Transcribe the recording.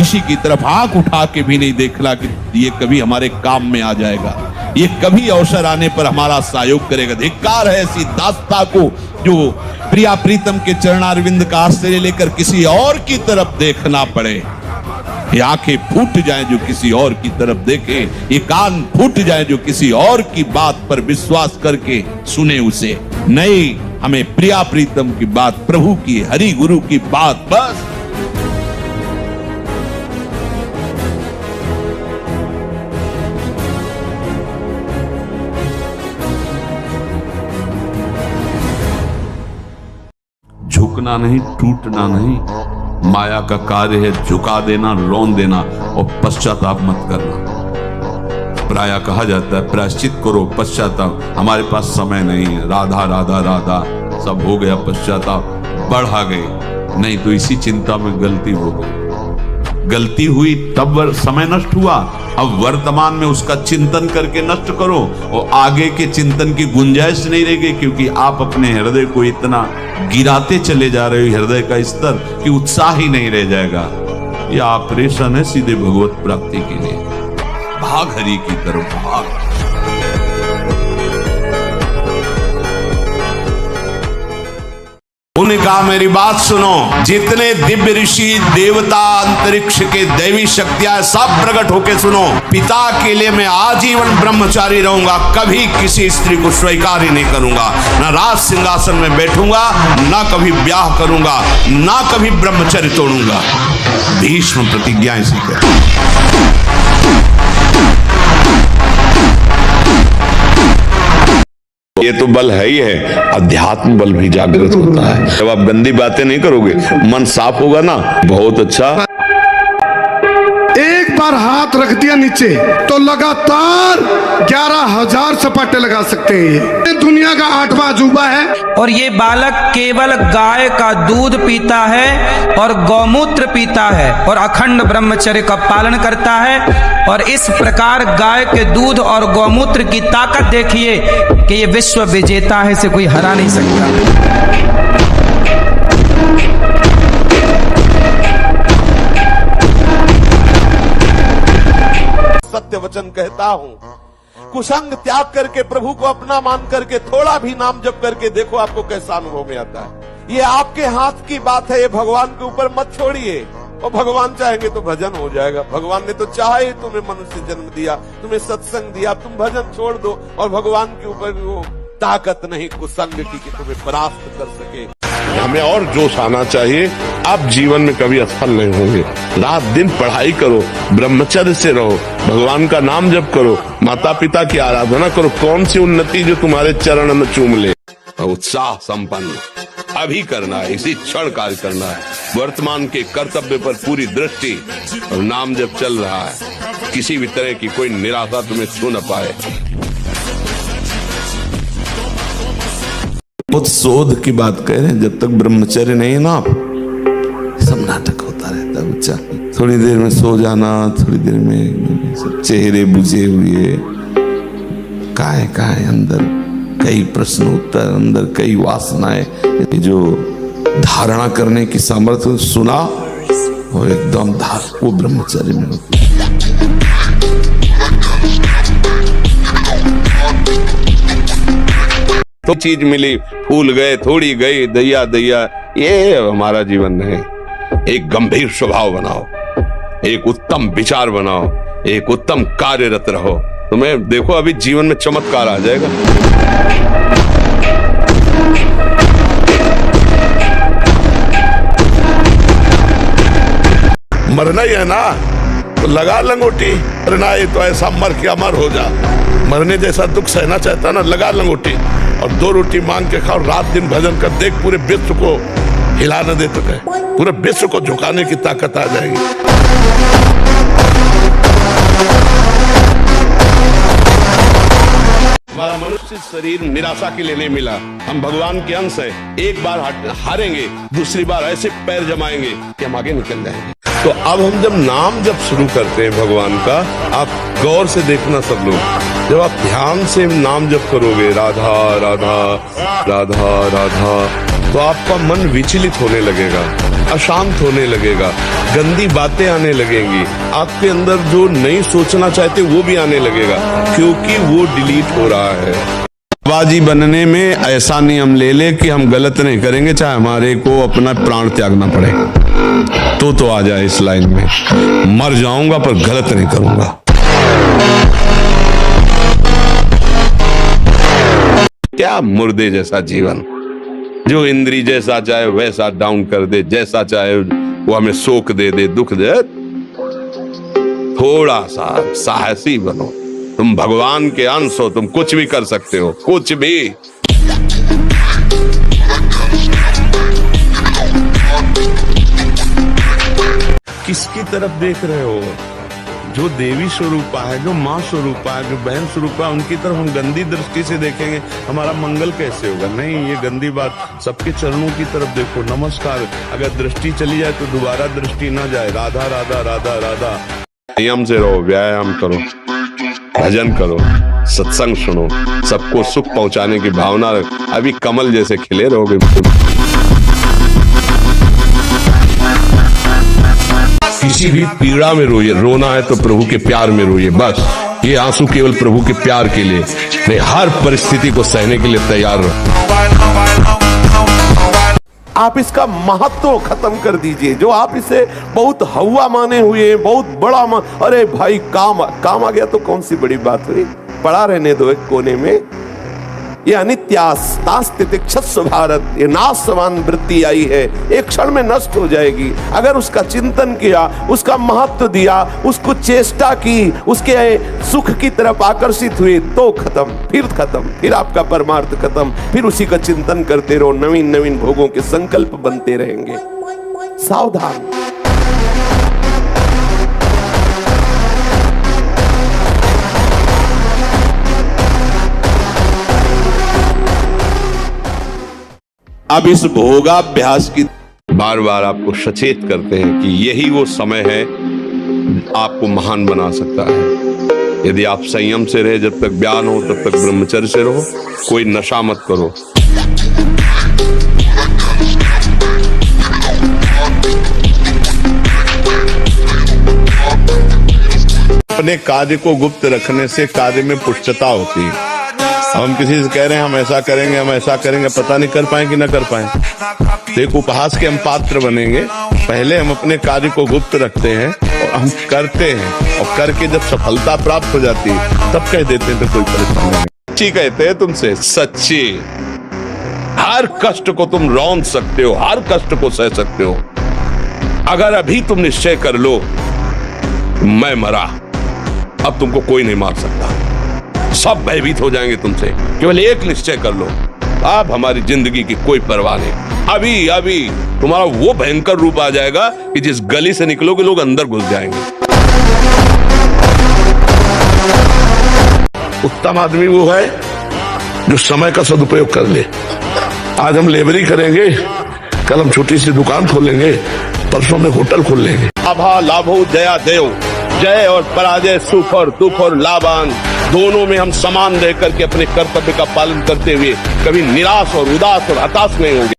किसी की तरफ आंख उठा के भी नहीं देखना कि ये कभी हमारे काम में आ जाएगा, ये कभी अवसर आने पर हमारा सहयोग करेगा। धिक्कार है ऐसी दास्ता को जो प्रिया प्रीतम के चरणारविंद का आश्रय लेकर किसी और की तरफ देखना पड़े। ये आंखें फूट जाएं जो किसी और की तरफ देखे, ये कान फूट जाएं जो किसी और की बात पर विश्वास करके सुने उसे। नहीं, हमें प्रिया प्रीतम की बात, प्रभु की, हरि गुरु की बात, बस। झुकना नहीं, टूटना नहीं, माया का कार्य है झुका देना, रौन देना और पश्चाताप मत करना। प्रायः कहा जाता है प्रायश्चित करो, पश्चाताप। हमारे पास समय नहीं है, राधा राधा राधा सब हो गया, पश्चाताप बढ़ा गए। नहीं तो इसी चिंता में गलती हो गई, गलती हुई तब समय नष्ट हुआ। अब वर्तमान में उसका चिंतन करके नष्ट करो और आगे के चिंतन की गुंजाइश नहीं रहेगी, क्योंकि आप अपने हृदय को इतना गिराते चले जा रहे हो, हृदय का स्तर, कि उत्साह ही नहीं रह जाएगा। यह ऑपरेशन है सीधे भगवत प्राप्ति के लिए। भाग हरि की तरफ भाग। उन्होंने कहा मेरी बात सुनो, जितने दिव्य ऋषि देवता अंतरिक्ष के दैवी शक्तियां सब प्रकट होके सुनो। पिता के लिए मैं आजीवन ब्रह्मचारी रहूंगा, कभी किसी स्त्री को स्वीकार ही नहीं करूंगा, ना राज सिंहासन में बैठूंगा, ना कभी ब्याह करूंगा, ना कभी ब्रह्मचर्य तोड़ूंगा। भीष्म प्रतिज्ञा इसी का। ये तो बल है ही है, अध्यात्म बल भी जागृत होता है। जब आप गंदी बातें नहीं करोगे, मन साफ होगा ना, बहुत अच्छा। एक बार हाथ रख दिया नीचे तो लगातार 11,000 सपाटे लगा सकते हैं। ये दुनिया का 8वां अजूबा है। और ये बालक केवल गाय का दूध पीता है और गौमूत्र पीता है और अखंड ब्रह्मचर्य का पालन करता है। और इस प्रकार गाय के दूध और गौमूत्र की ताकत देखिए कि ये विश्व विजेता है, इसे कोई हरा नहीं सकता। सत्य वचन कहता हूं, कुसंग त्याग करके प्रभु को अपना मान करके थोड़ा भी नाम जप करके देखो आपको कैसा अनुभव में आता है। ये आपके हाथ की बात है, ये भगवान के ऊपर मत छोड़िए। और भगवान चाहेंगे तो भजन हो जाएगा। भगवान ने तो चाहे तुम्हें मनुष्य जन्म दिया, तुम्हें सत्संग दिया, तुम भजन छोड़ दो। और भगवान के ऊपर वो ताकत नहीं कुसंग की कि तुम्हें परास्त कर सके। हमें और जोश आना चाहिए। आप जीवन में कभी असफल नहीं होंगे। रात दिन पढ़ाई करो, ब्रह्मचर्य से रहो, भगवान का नाम जप करो, माता पिता की आराधना करो। कौन सी उन्नति जो तुम्हारे चरण में चूम ले। उत्साह संपन्न अभी करना है, इसी क्षण कार्य करना है। वर्तमान के कर्तव्य पर पूरी दृष्टि और नाम जप चल रहा है। किसी भी तरह की कोई निराशा तुम्हें छू न पाए। बहुत शोध की बात कह रहे हैं। जब तक ब्रह्मचर्य नहीं है ना, आप सब नाटक होता रहता है। बच्चा थोड़ी देर में सो जाना, थोड़ी देर में सब चेहरे बुझे हुए, काहे अंदर कई प्रश्न उत्तर, अंदर कई वासनाएं जो धारणा करने की सामर्थ्य सुना और एकदम वो ब्रह्मचर्य में होती है। तो चीज मिली, फूल गए, थोड़ी गई, दैया दैया, ये हमारा जीवन नहीं। एक गंभीर स्वभाव बनाओ, एक उत्तम विचार बनाओ, एक उत्तम कार्यरत रहो। तुम्हें देखो अभी जीवन में चमत्कार आ जाएगा। मरना ही है ना, तो लगा लंगोटी। मरना है तो ऐसा मर के अमर हो जा। मरने जैसा दुख सहना चाहता ना, लगा लंगोटी और 2 रोटी मांग के खाओ, रात दिन भजन कर। देख पूरे विश्व को हिला न दे तो पूरे विश्व को झुकाने की ताकत आ जाएगी। हमारा मनुष्य शरीर निराशा के लिए नहीं मिला। हम भगवान के अंश है। एक बार हारेंगे, दूसरी बार ऐसे पैर जमाएंगे कि हम आगे निकल जाएंगे। तो अब हम जब नाम जब शुरू करते हैं भगवान का, आप गौर से देखना सब लोग, जब आप ध्यान से नाम जप करोगे राधा राधा राधा राधा, तो आपका मन विचलित होने लगेगा, अशांत होने लगेगा, गंदी बातें आने लगेंगी, आपके अंदर जो नहीं सोचना चाहते वो भी आने लगेगा, क्योंकि वो डिलीट हो रहा है। बाजी बनने में ऐसा नियम ले ले कि हम गलत नहीं करेंगे, चाहे हमारे को अपना प्राण त्यागना पड़े, तो आ जाए इस लाइन में। मर जाऊंगा पर गलत नहीं करूंगा। क्या मुर्दे जैसा जीवन, जो इंद्री जैसा चाहे वैसा डाउन कर दे, जैसा चाहे वो हमें शोक दे दे, दुख दे। थोड़ा सा साहसी बनो, तुम भगवान के अंश हो, तुम कुछ भी कर सकते हो, कुछ भी। किसकी तरफ देख रहे हो? जो देवी स्वरूपा है, जो माँ स्वरूपा है, जो बहन स्वरूपा है, उनकी तरफ हम गंदी दृष्टि से देखेंगे, हमारा मंगल कैसे होगा? नहीं, ये गंदी बात। सबके चरणों की तरफ देखो, नमस्कार। अगर दृष्टि चली जाए तो दोबारा दृष्टि ना जाए। राधा राधा राधा राधा। संयम से रहो, व्यायाम करो, भजन करो, सत्संग सुनो, सबको सुख पहुंचाने की भावना रख। अभी कमल जैसे खिले रहोगे। किसी भी पीड़ा में रोइए, रोना है तो प्रभु के प्यार में रोइए, बस। ये आंसू केवल प्रभु के प्यार के लिए नहीं, हर परिस्थिति को सहने के लिए तैयार रहो। आप इसका महत्व खत्म कर दीजिए। जो आप इसे बहुत हवा माने हुए, बहुत बड़ा अरे भाई काम आ गया तो कौन सी बड़ी बात हुई, पड़ा रहने दो एक कोने में। ये अनित्यास्तितिक्षस्व भारत, ये नाशवान वृत्ति आई है, एक क्षण में नष्ट हो जाएगी। अगर उसका चिंतन किया, उसका महत्व दिया, उसको चेष्टा की, उसके सुख की तरफ आकर्षित हुए तो खत्म, फिर आपका परमार्थ खत्म। फिर उसी का चिंतन करते रहो, नवीन नवीन भोगों के संकल्प बनते रहेंगे। सावधान। अब इस भोगाभ्यास की बार बार आपको सचेत करते हैं कि यही वो समय है आपको महान बना सकता है। यदि आप संयम से रहे, जब तक ज्ञान हो तब तक ब्रह्मचर्य से रहो, कोई नशा मत करो। अपने कार्य को गुप्त रखने से कार्य में पुष्टता होती है। हम किसी से कह रहे हैं हम ऐसा करेंगे, हम ऐसा करेंगे, पता नहीं कर पाए कि ना कर पाए। एक उपहास के हम पात्र बनेंगे। पहले हम अपने कार्य को गुप्त रखते हैं और हम करते हैं, और करके जब सफलता प्राप्त हो जाती है तब कह देते हैं तो कोई परेशानी नहीं। सच्ची कहते हैं तुमसे, सच्ची। हर कष्ट को तुम रौंद सकते हो, हर कष्ट को सह सकते हो। अगर अभी तुम निश्चय कर लो मैं मरा, अब तुमको कोई नहीं मार सकता, सब भयभीत हो जाएंगे तुमसे। केवल एक निश्चय कर लो, अब हमारी जिंदगी की कोई परवाह नहीं। अभी तुम्हारा वो भयंकर रूप आ जाएगा कि जिस गली से निकलोगे लोग अंदर घुस जाएंगे। उत्तम आदमी वो है जो समय का सदुपयोग कर ले। आज हम लेबरी करेंगे, कल हम छोटी सी दुकान खोलेंगे, परसों में होटल खोल लेंगे। अभा लाभो जया देव, जय और पराजय, सुख और दुख और लाभान, दोनों में हम समान रह करके अपने कर्तव्य का पालन करते हुए कभी निराश और उदास और हताश नहीं होंगे।